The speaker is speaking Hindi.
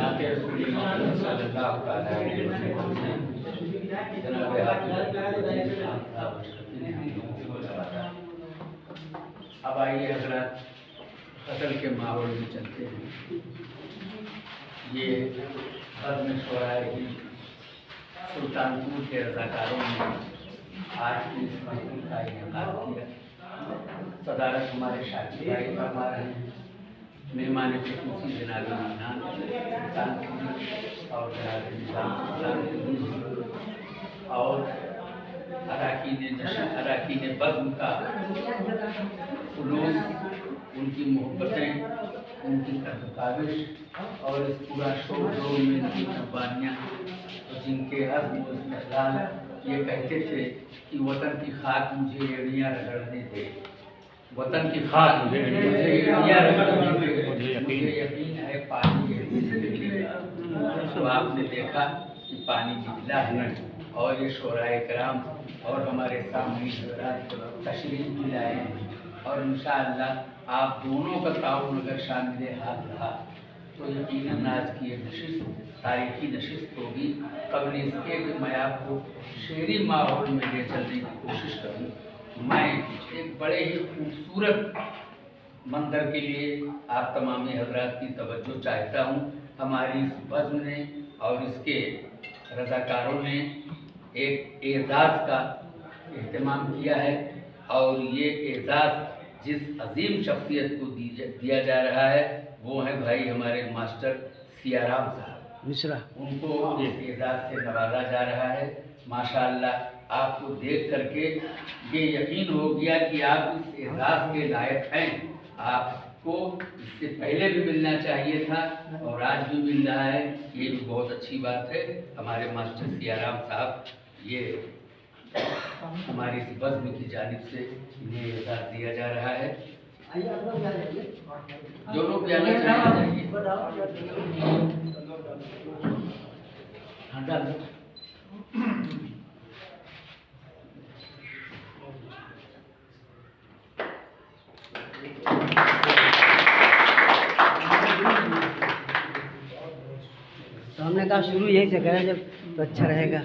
नाते रसूल सल्लल्लाहु अलैहि वसल्लम जनाब अब आइए हजरत फसल के माहौल में चलते हैं। ये बज़्म शुराए सुल्तानपुर के रज़ाकारों ने आज की इस महफिल का इनेकाद किया। सदारत हमारे शाकिर भाई फरमा रहे हैं, मेहमान खुसूसी जनाब मीनान और और अराकीन बज़्म का खुलूस, उनकी मोहब्बतें, उनकी काविश और इस पूरा शोर में इनकी कुर्बानियाँ, जिनके अज़्म और इस्तिक़लाल ये कहते थे कि वतन की खाक मुझे एड़ियाँ रगड़ने दे, वतन की खाक मुझे एड़ियाँ रगड़ने दे, मुझे यकीन है पानी एड़ी से निकलेगा। तो आपने देखा कि पानी निकला है और ये शोराए कराम और हमारे सामने तशरीफ भी लाए हैं और इंशाअल्लाह आप दोनों का ताउन अगर शामिल हाथ रहा तो यकीनन आज की ये नशिस्त तारीखी नशिस्त होगी। कबल इसके कि मैं आपको शेरी माहौल में ले चलने की कोशिश करूँ, मैं एक बड़े ही खूबसूरत मंजर के लिए आप तमामी हजरात की तवज्जो चाहता हूँ। हमारी इस बज़्म ने और इसके रज़ाकारों ने एक एज़ाज़ का एहतमाम किया है और ये एज़ाज़ जिस अजीम शख्सियत को दिया जा रहा है वो है भाई हमारे मास्टर सियाराम साहब मिश्रा। उनको इस एज़ाज़ से नवाजा जा रहा है। माशाअल्लाह आपको देख करके ये यकीन हो गया कि आप इस एज़ाज़ के लायक हैं। आपको इससे पहले भी मिलना चाहिए था और आज भी मिल रहा है, ये भी बहुत अच्छी बात है। हमारे मास्टर सियाराम साहब ये हमारी इस बज़्म की जानिब से इन्हें एज़ाज़ दिया जा रहा है। जो लोग भी आना चाहिए तो हमने कहा शुरू यही से करें जब तो अच्छा रहेगा।